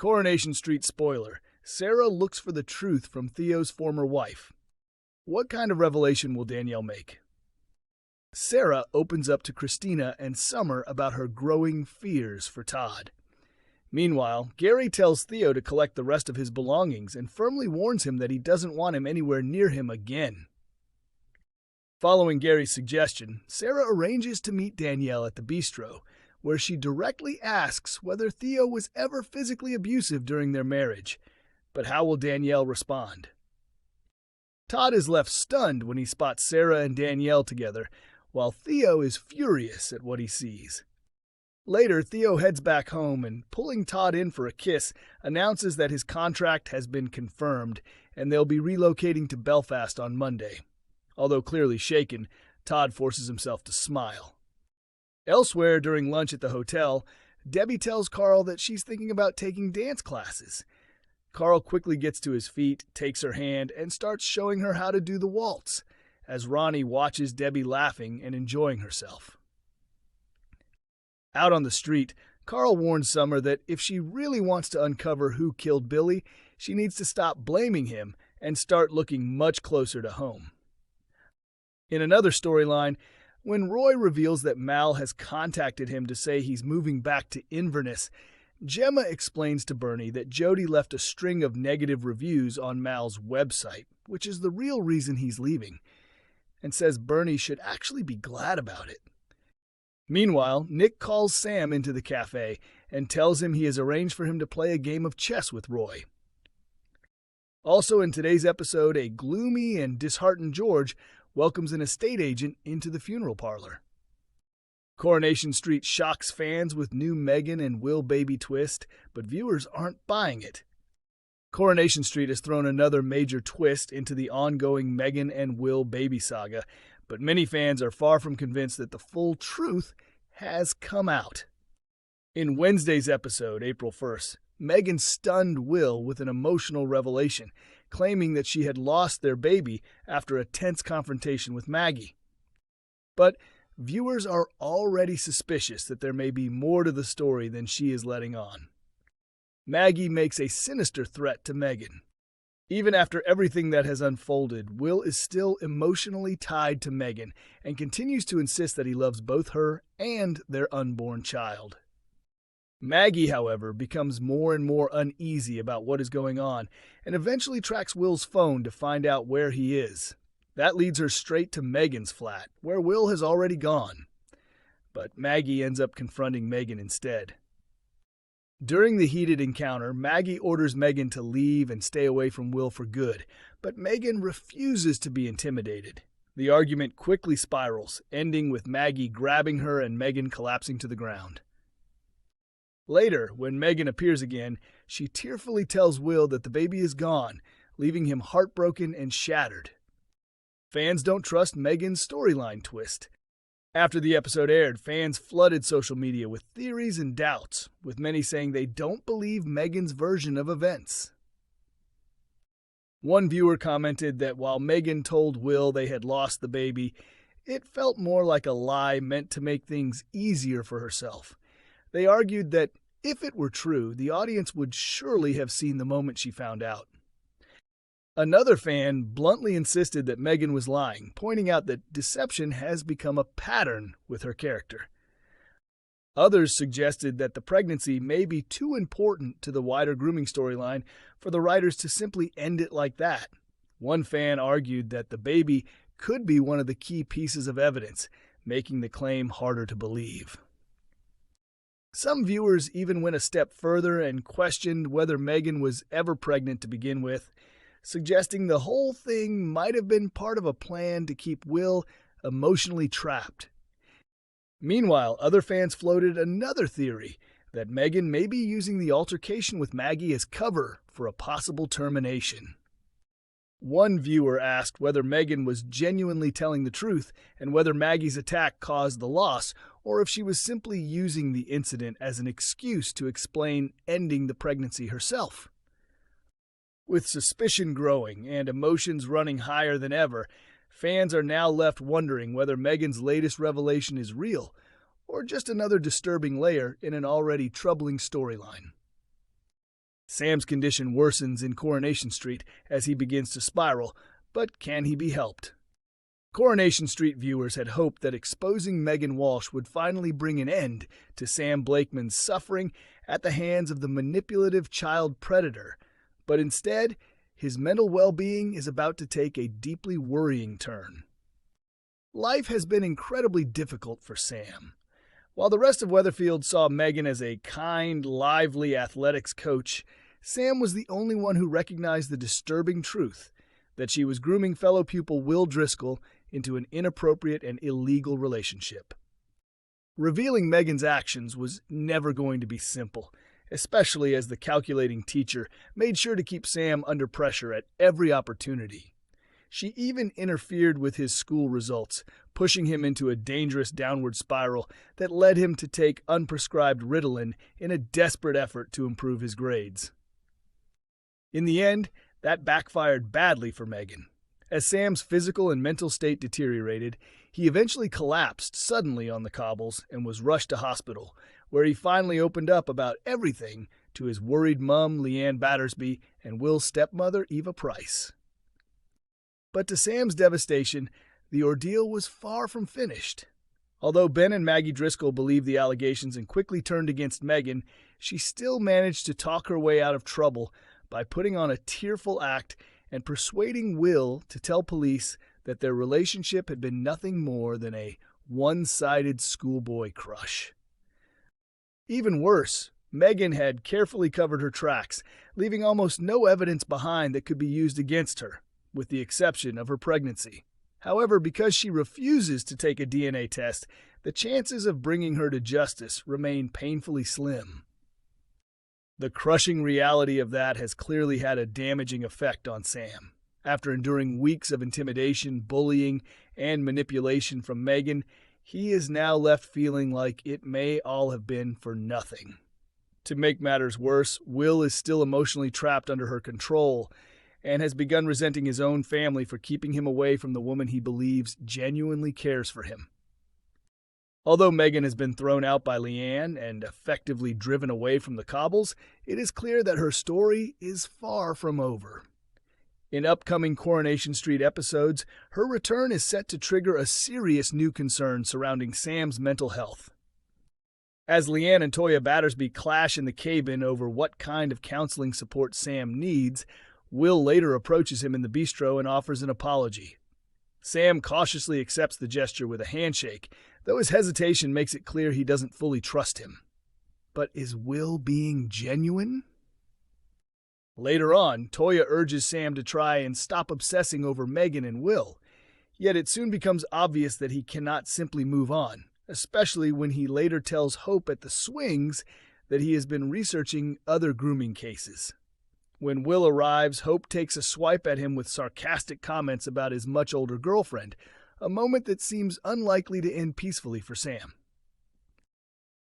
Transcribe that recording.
Coronation Street spoiler. Sarah looks for the truth from Theo's former wife. What kind of revelation will Danielle make? Sarah opens up to Christina and Summer about her growing fears for Todd. Meanwhile, Gary tells Theo to collect the rest of his belongings and firmly warns him that he doesn't want him anywhere near him again. Following Gary's suggestion, Sarah arranges to meet Danielle at the bistro, where she directly asks whether Theo was ever physically abusive during their marriage. But how will Danielle respond? Todd is left stunned when he spots Sarah and Danielle together, while Theo is furious at what he sees. Later, Theo heads back home and, pulling Todd in for a kiss, announces that his contract has been confirmed and they'll be relocating to Belfast on Monday. Although clearly shaken, Todd forces himself to smile. Elsewhere, during lunch at the hotel, Debbie tells Carl that she's thinking about taking dance classes. Carl quickly gets to his feet, takes her hand, and starts showing her how to do the waltz, as Ronnie watches Debbie laughing and enjoying herself. Out on the street, Carl warns Summer that if she really wants to uncover who killed Billy, she needs to stop blaming him and start looking much closer to home. In another storyline, when Roy reveals that Mal has contacted him to say he's moving back to Inverness, Gemma explains to Bernie that Jody left a string of negative reviews on Mal's website, which is the real reason he's leaving, and says Bernie should actually be glad about it. Meanwhile, Nick calls Sam into the cafe and tells him he has arranged for him to play a game of chess with Roy. Also in today's episode, a gloomy and disheartened George welcomes an estate agent into the funeral parlor. Coronation Street shocks fans with new Megan and Will baby twist, but viewers aren't buying it. Coronation Street has thrown another major twist into the ongoing Megan and Will baby saga, but many fans are far from convinced that the full truth has come out. In Wednesday's episode, April 1st, Megan stunned Will with an emotional revelation, claiming that she had lost their baby after a tense confrontation with Maggie. But viewers are already suspicious that there may be more to the story than she is letting on. Maggie makes a sinister threat to Megan. Even after everything that has unfolded, Will is still emotionally tied to Megan and continues to insist that he loves both her and their unborn child. Maggie, however, becomes more and more uneasy about what is going on and eventually tracks Will's phone to find out where he is. That leads her straight to Megan's flat, where Will has already gone. But Maggie ends up confronting Megan instead. During the heated encounter, Maggie orders Megan to leave and stay away from Will for good, but Megan refuses to be intimidated. The argument quickly spirals, ending with Maggie grabbing her and Megan collapsing to the ground. Later, when Megan appears again, she tearfully tells Will that the baby is gone, leaving him heartbroken and shattered. Fans don't trust Megan's storyline twist. After the episode aired, fans flooded social media with theories and doubts, with many saying they don't believe Megan's version of events. One viewer commented that while Megan told Will they had lost the baby, it felt more like a lie meant to make things easier for herself. They argued that if it were true, the audience would surely have seen the moment she found out. Another fan bluntly insisted that Megan was lying, pointing out that deception has become a pattern with her character. Others suggested that the pregnancy may be too important to the wider grooming storyline for the writers to simply end it like that. One fan argued that the baby could be one of the key pieces of evidence, making the claim harder to believe. Some viewers even went a step further and questioned whether Megan was ever pregnant to begin with, suggesting the whole thing might have been part of a plan to keep Will emotionally trapped. Meanwhile, other fans floated another theory that Megan may be using the altercation with Maggie as cover for a possible termination. One viewer asked whether Megan was genuinely telling the truth and whether Maggie's attack caused the loss, or if she was simply using the incident as an excuse to explain ending the pregnancy herself. With suspicion growing and emotions running higher than ever, fans are now left wondering whether Megan's latest revelation is real or just another disturbing layer in an already troubling storyline. Sam's condition worsens in Coronation Street as he begins to spiral, but can he be helped? Coronation Street viewers had hoped that exposing Megan Walsh would finally bring an end to Sam Blakeman's suffering at the hands of the manipulative child predator, but instead, his mental well-being is about to take a deeply worrying turn. Life has been incredibly difficult for Sam. While the rest of Weatherfield saw Megan as a kind, lively athletics coach, Sam was the only one who recognized the disturbing truth that she was grooming fellow pupil Will Driscoll into an inappropriate and illegal relationship. Revealing Megan's actions was never going to be simple, especially as the calculating teacher made sure to keep Sam under pressure at every opportunity. She even interfered with his school results, pushing him into a dangerous downward spiral that led him to take unprescribed Ritalin in a desperate effort to improve his grades. In the end, that backfired badly for Megan. As Sam's physical and mental state deteriorated, he eventually collapsed suddenly on the cobbles and was rushed to hospital, where he finally opened up about everything to his worried mum, Leanne Battersby, and Will's stepmother, Eva Price. But to Sam's devastation, the ordeal was far from finished. Although Ben and Maggie Driscoll believed the allegations and quickly turned against Megan, she still managed to talk her way out of trouble by putting on a tearful act and persuading Will to tell police that their relationship had been nothing more than a one-sided schoolboy crush. Even worse, Megan had carefully covered her tracks, leaving almost no evidence behind that could be used against her, with the exception of her pregnancy. However, because she refuses to take a DNA test, the chances of bringing her to justice remain painfully slim. The crushing reality of that has clearly had a damaging effect on Sam. After enduring weeks of intimidation, bullying, and manipulation from Megan, he is now left feeling like it may all have been for nothing. To make matters worse, Will is still emotionally trapped under her control and has begun resenting his own family for keeping him away from the woman he believes genuinely cares for him. Although Megan has been thrown out by Leanne and effectively driven away from the cobbles, it is clear that her story is far from over. In upcoming Coronation Street episodes, her return is set to trigger a serious new concern surrounding Sam's mental health. As Leanne and Toya Battersby clash in the cabin over what kind of counseling support Sam needs, Will later approaches him in the bistro and offers an apology. Sam cautiously accepts the gesture with a handshake, though his hesitation makes it clear he doesn't fully trust him. But is Will being genuine? Later on, Toya urges Sam to try and stop obsessing over Megan and Will, yet it soon becomes obvious that he cannot simply move on, especially when he later tells Hope at the swings that he has been researching other grooming cases. When Will arrives, Hope takes a swipe at him with sarcastic comments about his much older girlfriend, a moment that seems unlikely to end peacefully for Sam.